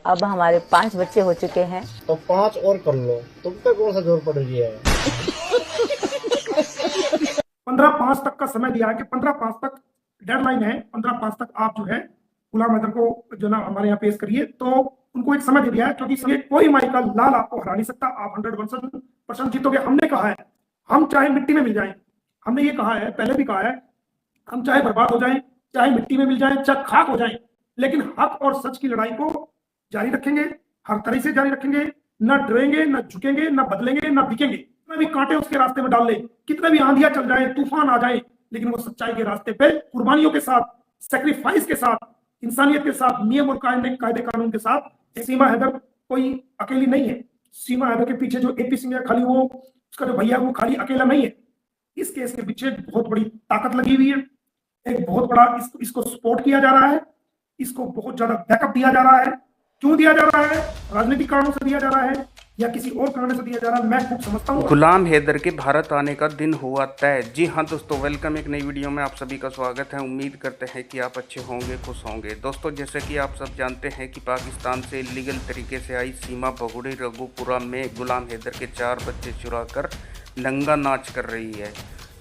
अब हमारे 5 बच्चे हो चुके हैं। तो 5 और कर लो, तुम पे कौन सा जोर पड़ रही है। 15/5 तक का समय दिया है कि 15/5 तक डेडलाइन है। 15/5 तक आप जो है गुलाम हैदर को जो ना हमारे यहाँ पेश करिए। तो उनको एक समय दे दिया है, क्योंकि समय कोई माई का लाल आपको हरा नहीं सकता। आप 100% जीतोगे। हमने कहा है हम चाहे मिट्टी में मिल जाएं, हमने ये कहा है, पहले भी कहा है, हम चाहे बर्बाद हो जाएं, चाहे मिट्टी में मिल जाएं, चाहे खाक हो जाएं, लेकिन हक और सच की लड़ाई को जारी रखेंगे, हर तरह से जारी रखेंगे। न डरेंगे, न झुकेंगे, न बदलेंगे, न बिकेंगे। कितने भी कांटे उसके रास्ते में डाल ले, कितने भी आंधियां चल जाए, तूफान आ जाए, लेकिन वो सच्चाई के रास्ते पे कुर्बानियों के साथ, सेक्रीफाइस के साथ, इंसानियत के साथ, नियम और कायदे कानून के साथ। सीमा हैदर कोई अकेली नहीं है। सीमा हैदर के पीछे जो एपी सिंह है, खाली वो उसका जो भैया, वो खाली अकेला नहीं है। इस केस के पीछे बहुत बड़ी ताकत लगी हुई है। एक बहुत बड़ा इसको सपोर्ट किया जा रहा है, इसको बहुत ज्यादा बैकअप दिया जा रहा है। क्यों दिया जा रहा है? राजनीतिक कारणों से दिया जा रहा है या किसी और कारण से दिया जा रहा है, मैं खुद समझता हूँ। गुलाम हैदर के भारत आने का दिन हुआ तय। जी हाँ दोस्तों, वेलकम एक नई वीडियो में आप सभी का स्वागत है। उम्मीद करते हैं कि आप अच्छे होंगे, खुश होंगे। दोस्तों, जैसे कि आप सब जानते हैं कि पाकिस्तान से इलीगल तरीके से आई सीमा भगोड़ी रघुपुरा में गुलाम हैदर के 4 बच्चे चुरा कर नंगा नाच कर रही है।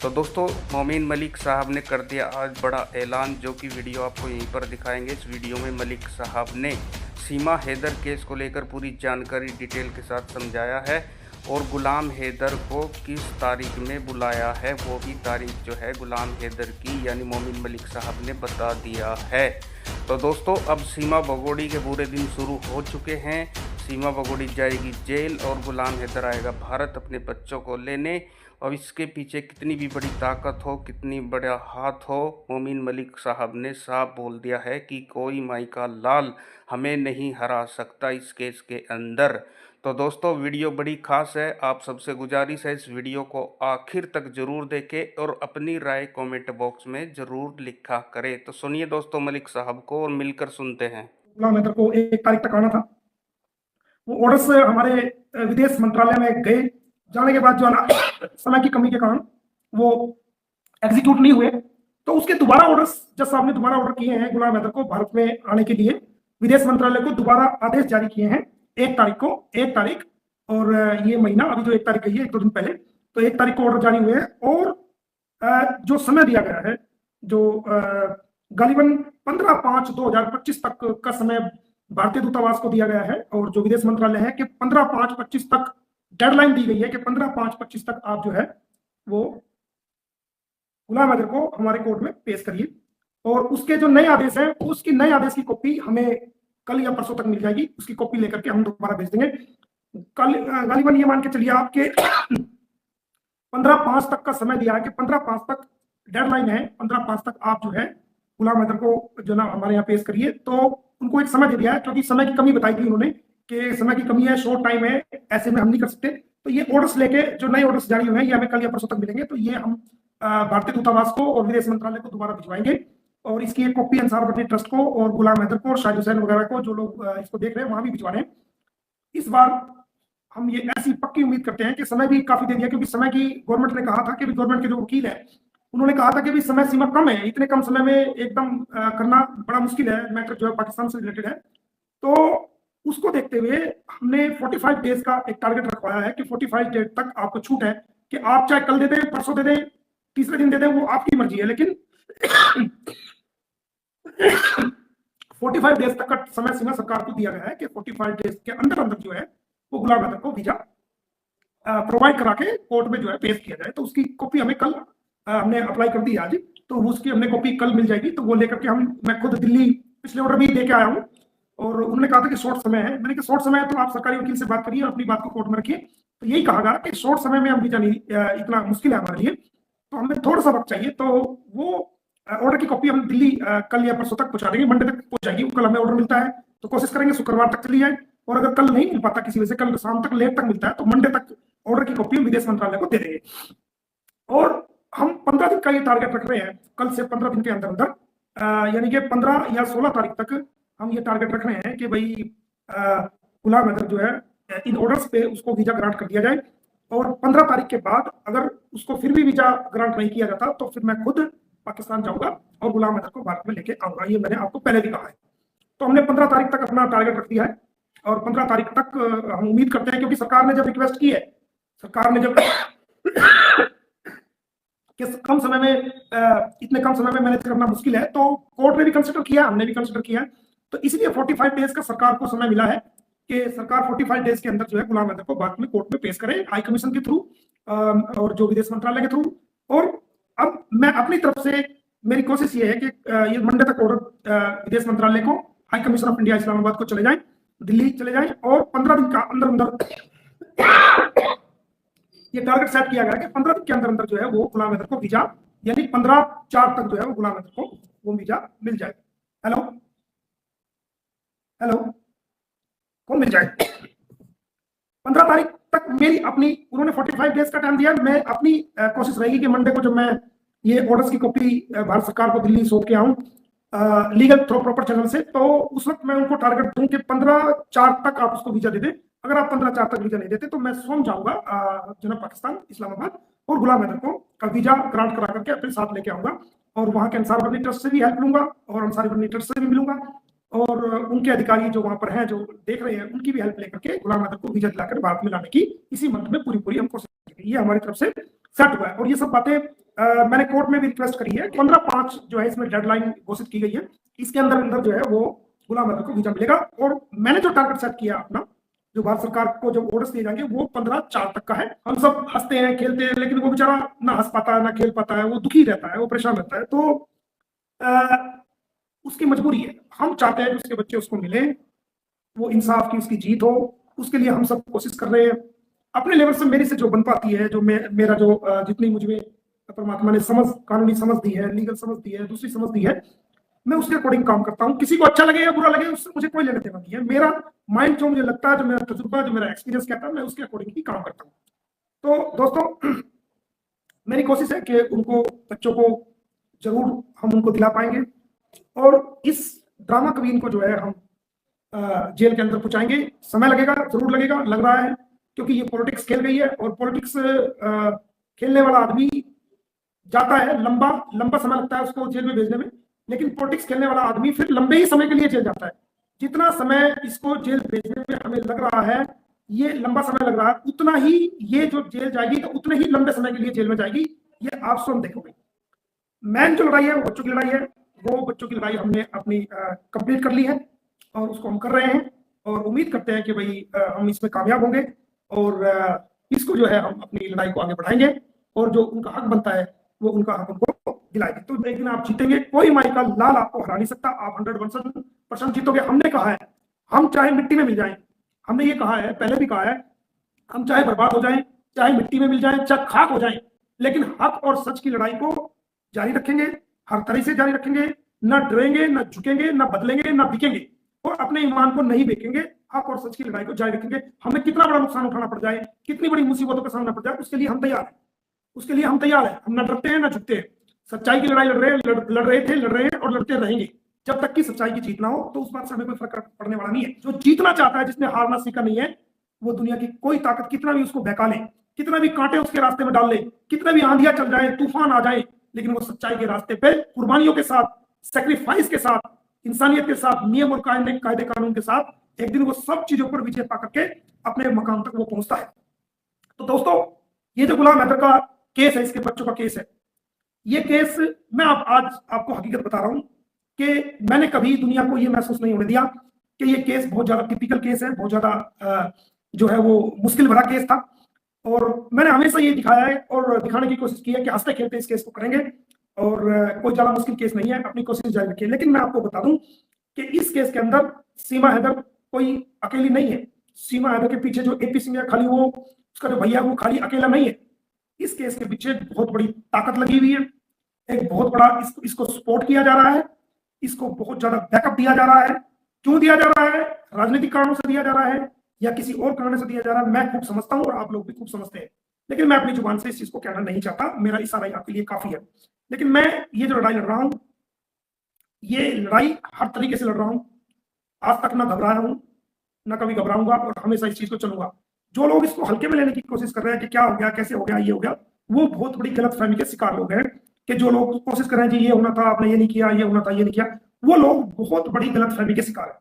तो दोस्तों, मोमीन मलिक साहब ने कर दिया आज बड़ा ऐलान, जो कि वीडियो आपको यहीं पर दिखाएंगे। इस वीडियो में मलिक साहब ने सीमा हैदर केस को लेकर पूरी जानकारी डिटेल के साथ समझाया है और गुलाम हैदर को किस तारीख में बुलाया है वो भी तारीख जो है गुलाम हैदर की यानी मोमीन मलिक साहब ने बता दिया है। तो दोस्तों, अब सीमा भगोड़ी के बुरे दिन शुरू हो चुके हैं। सीमा भगोड़ी जाएगी जेल और गुलाम हैदर आएगा भारत अपने बच्चों को लेने। और इसके पीछे कितनी भी बड़ी ताकत हो, कितनी बड़ा हाथ हो, मोमीन मलिक साहब ने साफ बोल दिया है कि कोई माई का लाल हमें नहीं हरा सकता इस केस के अंदर। तो दोस्तों, वीडियो बड़ी खास है। आप सबसे गुजारिश है इस वीडियो को आखिर तक जरूर देखें और अपनी राय कमेंट बॉक्स में जरूर लिखा करें। तो सुनिए दोस्तों मलिक साहब को और मिलकर सुनते हैं। गुलाम हैदर को 1 तारीख तक आना था। वो ऑर्डर्स हमारे विदेश मंत्रालय में गए, जाने के बाद जो है ना समय की कमी के कारण वो एग्जीक्यूट नहीं हुए। तो उसके दोबारा ऑर्डर्स, जज साहब ने दोबारा ऑर्डर किए हैं गुलाम हैदर को भारत में आने के लिए। विदेश मंत्रालय को दोबारा आदेश जारी किए हैं 1 तारीख को, 1 तारीख। और ये महीना अभी जो 1 तारीख गई है, 1-2 दिन पहले, तो 1 तारीख को ऑर्डर जारी हुए हैं। और जो समय दिया गया है, जो गालिबन 15/5/2025 तक का समय भारतीय दूतावास को दिया गया है और जो विदेश मंत्रालय है कि 15/5/25 तक डेडलाइन दी गई है कि 15/5/25 तक आप जो है वो गुलाम हैदर को हमारे कोर्ट में पेश करिए। और उसके जो नए आदेश हैं, उसकी नए आदेश की कॉपी हमें कल या परसों तक मिल जाएगी। उसकी कॉपी लेकर के हम दोबारा भेज देंगे। कल गालिबन ये मान के चलिए आपके 15/5 तक का समय दिया है कि 15/5 तक डेडलाइन है। 15/5 तक आप जो है गुलाम हैदर को जो ना हमारे यहाँ पेश करिए। तो उनको एक समय दे दिया है, क्योंकि समय की कमी बताई थी उन्होंने कि समय की कमी है, शॉर्ट टाइम है, ऐसे में हम नहीं कर सकते। तो ये ऑर्डर्स लेके जो नए ऑर्डर्स जारी हुए हैं ये हमें कल या परसों तक मिलेंगे। तो ये हम भारतीय दूतावास को और विदेश मंत्रालय को दोबारा भिजवाएंगे और इसकी एक कॉपी अंसार बटनी ट्रस्ट को और गुलाम हैदर को और शाहिद हुसैन वगैरह को, जो लोग इसको देख रहे हैं, वहां भी भिजवा रहे हैं। इस बार हम ये ऐसी पक्की उम्मीद करते हैं कि समय भी काफी दे दिया, क्योंकि समय की गवर्नमेंट ने कहा था कि गवर्नमेंट के जो वकील है उन्होंने कहा था कि भी समय सीमा कम है, इतने कम समय में एकदम करना बड़ा मुश्किल है, मैटर जो है पाकिस्तान से रिलेटेड है। तो उसको देखते हुए हमने 45 डेज का एक टारगेट रखवाया है कि 45 डेज तक आपको छूट है कि आप चाहे कल दे दें, परसों दे दें, तीसरे दिन दे दें, वो आपकी मर्जी है। लेकिन 45 डेज तक का समय सीमा सरकार को दिया गया है कि 45 डेज के अंदर अंदर जो है वो गुलाम हैदर को वीजा प्रोवाइड करा के कोर्ट में जो है पेश किया जाए। तो उसकी कॉपी हमें कल हमने अप्लाई कर दी आज, तो उसकी हमने कॉपी कल मिल जाएगी। तो वो लेकर के मैं खुद दिल्ली पिछले ऑर्डर भी दे के आया हूँ और उन्होंने कहा था कि शॉर्ट समय है। मैंने कहा शॉर्ट समय है तो आप सरकारी वकील से बात करिए और अपनी बात को कोर्ट में रखिए। तो यही कहा गया कि शॉर्ट समय में हम वीजा नहीं, इतना मुश्किल है हमारे लिए, तो हमें थोड़ा सा वक्त चाहिए। तो वो ऑर्डर की कॉपी हम दिल्ली कल या परसों तक पहुंचा देंगे, मंडे तक पहुंच जाएगी। कल हमें ऑर्डर मिलता है तो कोशिश करेंगे शुक्रवार तक चली जाए, और अगर कल नहीं मिल पाता किसी वजह से, कल शाम तक लेट तक मिलता है, तो मंडे तक ऑर्डर की कॉपी हम विदेश मंत्रालय को दे देंगे। और हम 15 दिन का ये टारगेट रख रहे हैं, कल से 15 दिन के अंदर अंदर, यानी कि 15 या 16 तारीख तक हम ये टारगेट रख रहे हैं कि भाई गुलाम हैदर जो है इन ऑर्डर्स पे उसको वीजा ग्रांट कर दिया जाए। और 15 तारीख के बाद अगर उसको फिर भी वीजा ग्रांट नहीं किया जाता तो फिर मैं खुद पाकिस्तान जाऊंगा और गुलाम हैदर को भारत में लेके आऊंगा। ये मैंने आपको पहले भी कहा है। तो हमने 15 तारीख तक अपना टारगेट रख दिया है और 15 तारीख तक हम उम्मीद करते हैं, क्योंकि सरकार ने जब रिक्वेस्ट की है, सरकार ने जब कि कम समय में इतने कम समय में मैनेज करना मुश्किल है, तो कोर्ट ने भी कंसिडर किया, हमने भी कंसिडर किया, तो इसलिए 45 डेज का सरकार को समय मिला है कि सरकार 45 डेज के अंदर जो है गुलाम हैदर को बाद में कोर्ट में पेश करे, हाई कमीशन के थ्रू और जो विदेश मंत्रालय के थ्रू। और अब मैं अपनी तरफ से, मेरी कोशिश ये है कि ये मंडे तक ऑर्डर विदेश मंत्रालय को, high commission of India Islamabad को चले जाए, दिल्ली चले जाए, और 15 दिन का अंदर अंदर ये टारगेट सेट किया गया कि 15 दिन के अंदर अंदर जो है वो गुलाम हैदर को वीजा, यानी 15/4 तक जो है वो गुलाम हैदर को वो वीजा मिल जाए। हेलो हेलो, कौन मिल जाए? 15 तारीख तक मेरी अपनी, उन्होंने 45 डेज का टाइम दिया, मैं अपनी कोशिश रहेगी कि मंडे को जब मैं ये ऑर्डर्स की कॉपी भारत सरकार को दिल्ली सौंप के आऊं लीगल थ्रो प्रॉपर चैनल से, तो उस वक्त मैं उनको टारगेट दूं कि 15/4 तक आप उसको वीजा दे दें। अगर आप 15/4 तक वीजा नहीं देते तो मैं स्वयं जाऊंगा जनरल पाकिस्तान इस्लामाबाद और गुलाम हैदर को वीजा ग्रांट करा करके अपने साथ लेके आऊंगा, और वहां के अंसार बर्नी ट्रस्ट से भी हेल्प लूंगा और अंसारी बर्नी ट्रस्ट से भी मिलूंगा, और उनके अधिकारी जो वहां पर हैं, जो देख रहे हैं, उनकी भी हेल्प लेकर के गुलाम हैदर को वीजा दिलाकर भारत में लाने की इसी मंथ में पूरी हम कोशिश करेंगे। ये हमारी तरफ से सेट हुआ है, और ये सब बातें मैंने कोर्ट में भी रिक्वेस्ट करी है कि 15/5 जो है इसमें डेडलाइन घोषित की गई है, इसके अंदर अंदर जो है वो गुलाम हैदर को वीजा मिलेगा। और मैंने जो टारगेट सेट किया अपना, जो भारत सरकार को जो ऑर्डर्स दिए जाएंगे, वो 15/4 तक का है। हम सब हंसते हैं, खेलते हैं, लेकिन वो बेचारा ना हंस पाता है, ना खेल पाता है, वो दुखी रहता है, वो परेशान रहता है, तो उसकी मजबूरी है। हम चाहते हैं कि उसके बच्चे उसको मिले, वो इंसाफ की उसकी जीत हो, उसके लिए हम सब कोशिश कर रहे हैं अपने लेवल से, मेरी से जो बन पाती है, जो मेरा जो जितनी मुझे परमात्मा ने समझ, कानूनी समझ दी है, लीगल समझ दी है, दूसरी समझ दी है, मैं उसके अकॉर्डिंग काम करता हूँ। किसी को अच्छा लगे या बुरा लगे, उससे मुझे कोई लेना देना नहीं है। मेरा माइंड जो मुझे लगता है, जो मेरा तजुर्बा, जो मेरा एक्सपीरियंस कहता है, मैं उसके अकॉर्डिंग ही काम करता हूँ। तो दोस्तों, मेरी कोशिश है कि उनको, बच्चों को जरूर हम उनको दिला पाएंगे, और इस ड्रामा क्वीन को जो है हम जेल के अंदर पहुंचाएंगे। समय लगेगा, जरूर लगेगा, लग रहा है, क्योंकि ये पॉलिटिक्स खेल गई है, और पॉलिटिक्स खेलने वाला आदमी जाता है, लंबा समय लगता है उसको जेल में भेजने में, लेकिन पॉलिटिक्स खेलने वाला आदमी फिर लंबे ही समय के लिए जेल जाता है। जितना समय इसको जेल भेजने में हमें लग रहा है, ये लंबा समय लग रहा है, उतना ही ये जो जेल जाएगी तो उतने ही लंबे समय के लिए जेल में जाएगी। ये आप स्वयं देखोगे। मैन जो लड़ाई है वो बच्चों की लड़ाई है, वो बच्चों की लड़ाई हमने अपनी कंप्लीट कर ली है, और उसको हम कर रहे हैं, और उम्मीद करते हैं कि भाई हम इसमें कामयाब होंगे, और इसको जो है हम अपनी लड़ाई को आगे बढ़ाएंगे, और जो उनका हक बनता है वो उनका हक उनको दिलाएंगे। तो एक दिन आप जीतेंगे, कोई माई का लाल आपको हरा नहीं सकता, आप 100% जीतोगे। हमने कहा है, हम चाहे मिट्टी में मिल जाएं, हमने ये कहा है, पहले भी कहा है, हम चाहे बर्बाद हो जाएं, चाहे मिट्टी में मिल जाएं, चाहे खाक हो जाएं, लेकिन हक और सच की लड़ाई को जारी रखेंगे, हर तरह से जारी रखेंगे, न डरेंगे, न झुकेंगे, न बदलेंगे, न बिकेंगे, और अपने ईमान को नहीं बेचेंगे। हक और सच की लड़ाई को जारी रखेंगे। हमें कितना बड़ा नुकसान उठाना पड़ जाए, कितनी बड़ी मुसीबतों का सामना पड़ जाए, उसके लिए हम तैयार हैं, उसके लिए हम तैयार हैं। हम न डरते हैं, न झुकते हैं। सच्चाई की लड़ाई लड़ रहे हैं और लड़ते रहेंगे जब तक कि सच्चाई की जीत ना हो। तो उस बात से हमें कोई फर्क पड़ने वाला नहीं है। जो जीतना चाहता है, जिसने हारना सीखा नहीं है, वो दुनिया की कोई ताकत कितना भी उसको बहका ले, कितना भी कांटे उसके रास्ते में डाल ले, कितना भी आंधियां चल जाए, तूफान आ जाए, लेकिन वो सच्चाई के रास्ते पे कुर्बानियों के साथ, सेक्रीफाइस के साथ, इंसानियत के साथ, नियम और कायदे कानून के साथ एक दिन वो सब चीजों पर विजय पा करके अपने मकाम तक वो पहुंचता है। तो दोस्तों, ये जो गुलाम हैदर का केस है, इसके बच्चों का केस है, ये केस मैं आज आपको हकीकत बता रहा हूं कि मैंने कभी दुनिया को ये महसूस नहीं होने दिया कि ये केस बहुत ज्यादा टिपिकल केस है, बहुत ज्यादा जो है वो मुश्किल भरा केस था। और मैंने हमेशा ये दिखाया है और दिखाने की कोशिश की है कि हंसते खेलते इस केस को करेंगे, और कोई ज्यादा मुश्किल केस नहीं है, अपनी कोशिश जारी रखिए। लेकिन मैं आपको बता दूं कि इस केस के अंदर सीमा हैदर कोई अकेली नहीं है। सीमा हैदर के पीछे जो एपी सिंह है, खाली वो, उसका जो भैया, वो खाली अकेला नहीं है। इस केस के पीछे बहुत बड़ी ताकत लगी हुई है, एक बहुत बड़ा इसको सपोर्ट किया जा रहा है, इसको बहुत ज्यादा बैकअप दिया जा रहा है। क्यों दिया जा रहा है? राजनीतिक कारणों से दिया जा रहा है या किसी और कारण से दिया जा रहा है, मैं खूब समझता हूं और आप लोग भी खूब समझते हैं, लेकिन मैं अपनी जुबान से इस चीज को कहना नहीं चाहता। मेरा इशारा आपके लिए काफी है। लेकिन मैं ये जो लड़ाई लड़ रहा हूं, ये लड़ाई हर तरीके से लड़ रहा हूं। आज तक ना घबराया हूं, ना कभी घबराऊंगा, और हमेशा इस चीज को चलूंगा। जो लोग इसको हल्के में लेने की कोशिश कर रहे हैं कि क्या हो गया, कैसे हो गया, ये हो गया, वो बहुत बड़ी गलतफहमी के शिकार लोग हैं। कि जो लोग कोशिश कर रहे हैं जी ये होना था, आपने ये नहीं किया, ये होना था, ये नहीं किया, वो लोग बहुत बड़ी गलतफहमी के शिकार है।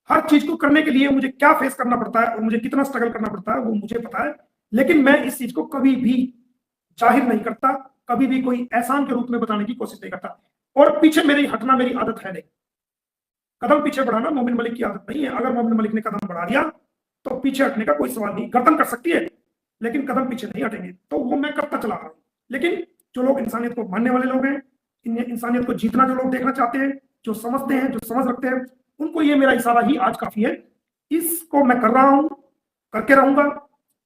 हर चीज को करने के लिए मुझे क्या फेस करना पड़ता है और मुझे कितना स्ट्रगल करना पड़ता है वो मुझे पता है, लेकिन मैं इस चीज को कभी भी जाहिर नहीं करता, कभी भी कोई एहसान के रूप में बताने की कोशिश नहीं करता। और पीछे मेरी हटना मेरी आदत है नहीं, कदम पीछे बढ़ाना मोमिन मलिक की आदत नहीं है। अगर मोमिन मलिक ने कदम बढ़ा दिया तो पीछे हटने का कोई सवाल नहीं। गर्दन कर सकती है लेकिन कदम पीछे नहीं हटेंगे, तो वो मैं करता चला रहा हूँ। लेकिन जो लोग इंसानियत को मानने वाले लोग हैं, इंसानियत को जीतना जो लोग देखना चाहते हैं, जो समझते हैं, जो समझ रखते हैं, उनको ये मेरा इशारा ही आज काफी है। इसको मैं कर रहा हूं, करके रहूंगा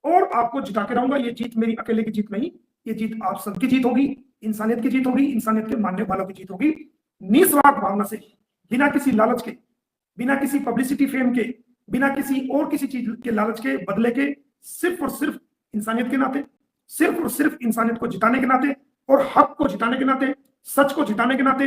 और आपको जिता के रहूंगा। ये जीत मेरी अकेले की जीत नहीं, ये जीत आप सबकी जीत होगी, इंसानियत की जीत होगी, इंसानियत के मानने वालों की जीत होगी। निस्वार्थ भावना से, बिना किसी लालच के, बिना किसी पब्लिसिटी फेम के, बिना किसी और किसी चीज के लालच के, बदले के, सिर्फ और सिर्फ इंसानियत के नाते, सिर्फ और सिर्फ इंसानियत को जिताने के नाते और हक को जिताने के नाते, सच को जिताने के नाते,